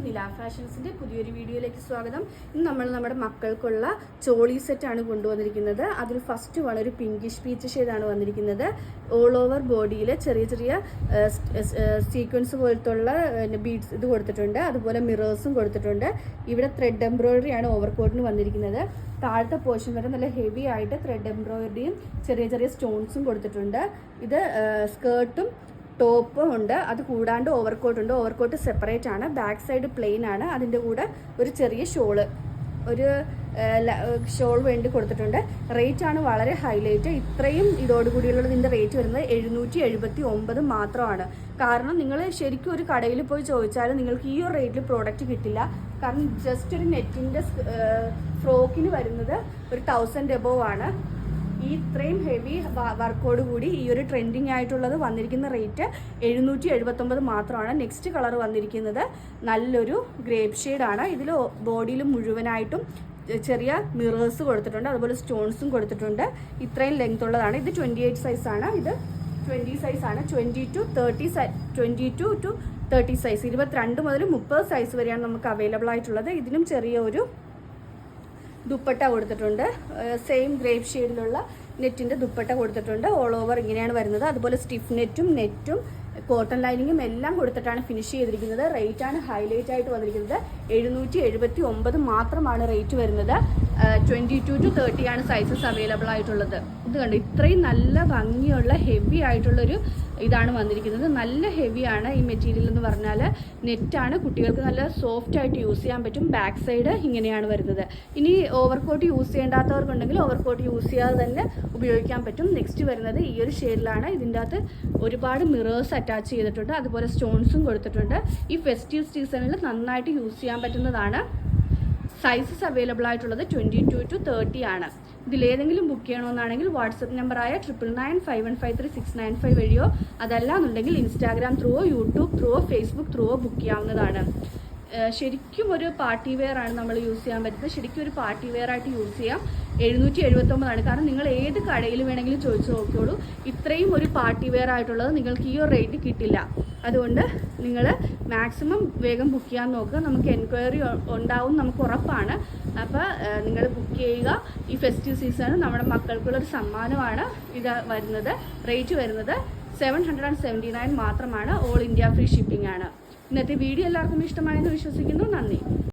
നില ഫാഷൻസിന്റെ പുതിയൊരു വീഡിയോയിലേക്ക് സ്വാഗതം. ഇന്ന് നമ്മൾ നമ്മുടെ മക്കൾക്കുള്ള ചോളി സെറ്റാണ് കൊണ്ടുവന്നിരിക്കുന്നത്. അതിൽ ഫസ്റ്റ് വൺ ഒരു പിങ്കിഷ് പീച്ച് ഷെയ്ഡാണ് വന്നിരിക്കുന്നത്. ഓൾ ഓവർ ബോഡിയിൽ ചെറിയ ചെറിയ സീക്വൻസ് പോലത്തുള്ള ബീഡ്സ് ഇത് കൊടുത്തിട്ടുണ്ട്. അതുപോലെ മിറേഴ്സും കൊടുത്തിട്ടുണ്ട്. ഇവിടെ ത്രെഡ് എംബ്രോയിഡറി ആണ് ഓവർകോട്ടിന് വന്നിരിക്കുന്നത്. താഴത്തെ പോർഷൻ വരെ നല്ല ഹെവി ആയിട്ട് ത്രെഡ് എംബ്രോയിഡറിയും ചെറിയ ചെറിയ സ്റ്റോൺസും കൊടുത്തിട്ടുണ്ട്. ഇത് സ്കേർട്ടും ടോപ്പും ഉണ്ട്. അത് കൂടാണ്ട് ഓവർകോട്ട് ഉണ്ട്. ഓവർകോട്ട് സെപ്പറേറ്റ് ആണ്. ബാക്ക് സൈഡ് പ്ലെയിൻ ആണ്. അതിൻ്റെ കൂടെ ഒരു ചെറിയ ഒരു ഷോൾ വേണ്ടി കൊടുത്തിട്ടുണ്ട്. റേറ്റ് ആണ് വളരെ ഹൈലൈറ്റ്. ഇത്രയും ഇതോടുകൂടിയുള്ളത് ഇതിൻ്റെ റേറ്റ് വരുന്നത് 779 മാത്രമാണ്. കാരണം നിങ്ങൾ ശരിക്കും ഒരു കടയിൽ പോയി ചോദിച്ചാൽ നിങ്ങൾക്ക് ഈ ഒരു റേറ്റിൽ പ്രോഡക്റ്റ് കിട്ടില്ല. കാരണം ജസ്റ്റ് ഒരു നെറ്റിൻ്റെ ഫ്രോക്കിന് വരുന്നത് ഒരു 1000 എബോവ് ആണ്. ഈ ഇത്രയും ഹെവി വർക്കോട് കൂടി ഈ ഒരു ട്രെൻഡിങ് ആയിട്ടുള്ളത് വന്നിരിക്കുന്ന റേറ്റ് 779 മാത്രമാണ്. നെക്സ്റ്റ് കളർ വന്നിരിക്കുന്നത് നല്ലൊരു ഗ്രേപ്പ് ഷെയ്ഡാണ്. ഇതിൽ ബോഡിയിൽ മുഴുവനായിട്ടും ചെറിയ മിറേഴ്സ് കൊടുത്തിട്ടുണ്ട്. അതുപോലെ സ്റ്റോൺസും കൊടുത്തിട്ടുണ്ട്. ഇത്രയും ലെങ്ത് ഉള്ളതാണ്. ഇത് 28 സൈസാണ്. ഇത് 20 സൈസാണ്. 22 to 30 സൈസ്, 22 മുതൽ 30 സൈസ് വരെയാണ് നമുക്ക് അവൈലബിൾ ആയിട്ടുള്ളത്. ഇതിനും ചെറിയ ഒരു ദുപ്പട്ട കൊടുത്തിട്ടുണ്ട്. സെയിം ഗ്രേപ്പ് ഷെയ്ഡിലുള്ള നെറ്റിൻ്റെ ദുപ്പട്ട കൊടുത്തിട്ടുണ്ട്. ഓൾ ഓവർ ഇങ്ങനെയാണ് വരുന്നത്. അതുപോലെ സ്റ്റിഫ് നെറ്റും കോട്ടൺ ലൈനിങ്ങും എല്ലാം കൊടുത്തിട്ടാണ് ഫിനിഷ് ചെയ്തിരിക്കുന്നത്. റേറ്റ് ആണ് ഹൈലൈറ്റ് ആയിട്ട് വന്നിരിക്കുന്നത്. 779 മാത്രമാണ് റേറ്റ് വരുന്നത്. 22 to 30 ആണ് സൈസസ് അവൈലബിൾ ആയിട്ടുള്ളത്. ഇത് കണ്ടു, ഇത്രയും നല്ല ഭംഗിയുള്ള ഹെവി ആയിട്ടുള്ളൊരു ഇതാണ് വന്നിരിക്കുന്നത്. നല്ല ഹെവിയാണ് ഈ മെറ്റീരിയൽ എന്ന് പറഞ്ഞാൽ. നെറ്റാണ്, കുട്ടികൾക്ക് നല്ല സോഫ്റ്റ് ആയിട്ട് യൂസ് ചെയ്യാൻ പറ്റും. ബാക്ക് സൈഡ് ഇങ്ങനെയാണ് വരുന്നത്. ഇനി ഓവർകോട്ട് യൂസ് ചെയ്യേണ്ടാത്തവർക്കുണ്ടെങ്കിൽ ഓവർകോട്ട് യൂസ് ചെയ്യാതെ തന്നെ ഉപയോഗിക്കാൻ പറ്റും. നെക്സ്റ്റ് വരുന്നത് ഈ ഒരു ഷെയ്ഡിലാണ്. ഇതിൻ്റെ അകത്ത് ഒരുപാട് മിറേഴ്സ് അറ്റാച്ച് ചെയ്തിട്ടുണ്ട്. അതുപോലെ സ്റ്റോൺസും കൊടുത്തിട്ടുണ്ട്. ഈ ഫെസ്റ്റീവ് സീസണിൽ നന്നായിട്ട് യൂസ് ചെയ്യാൻ പറ്റുന്നതാണ്. സൈസസ് അവൈലബിൾ ആയിട്ടുള്ളത് 22 to 30 ആണ്. ഇതിലേതെങ്കിലും ബുക്ക് ചെയ്യണമെന്നാണെങ്കിൽ വാട്സപ്പ് നമ്പറായ 9995153695 വഴിയോ അതല്ലാന്നുണ്ടെങ്കിൽ ഇൻസ്റ്റാഗ്രാം ത്രൂവോ യൂട്യൂബ് ത്രൂവോ ഫേസ്ബുക്ക് ത്രൂവോ ബുക്ക് ചെയ്യാവുന്നതാണ്. ശരിക്കും ഒരു പാർട്ടി വെയർ ആണ് നമ്മൾ യൂസ് ചെയ്യാൻ പറ്റുന്നത്. ശരിക്കും ഒരു പാർട്ടി വെയർ ആയിട്ട് യൂസ് ചെയ്യാം. 779 ആണ്. കാരണം നിങ്ങൾ ഏത് കടയിൽ വേണമെങ്കിലും ചോദിച്ചു നോക്കിയോളൂ, ഇത്രയും ഒരു പാർട്ടി വെയർ ആയിട്ടുള്ളത് നിങ്ങൾക്ക് ഈ ഒരു റേറ്റ് കിട്ടില്ല. അതുകൊണ്ട് നിങ്ങൾ മാക്സിമം വേഗം ബുക്ക് ചെയ്യാൻ നോക്കുക. നമുക്ക് എൻക്വയറി ഉണ്ടാവും, നമുക്ക് ഉറപ്പാണ്. അപ്പോൾ നിങ്ങൾ ബുക്ക് ചെയ്യുക. ഈ ഫെസ്റ്റീവ് സീസണിൽ നമ്മുടെ മക്കൾക്കുള്ളൊരു സമ്മാനമാണ് ഇത് വരുന്നത്. റേറ്റ് വരുന്നത് 779 മാത്രമാണ്. ഓൾ ഇന്ത്യ ഫ്രീ ഷിപ്പിംഗ് ആണ്. ഇന്നത്തെ വീഡിയോ എല്ലാവർക്കും ഇഷ്ടമായെന്ന് വിശ്വസിക്കുന്നു. നന്ദി.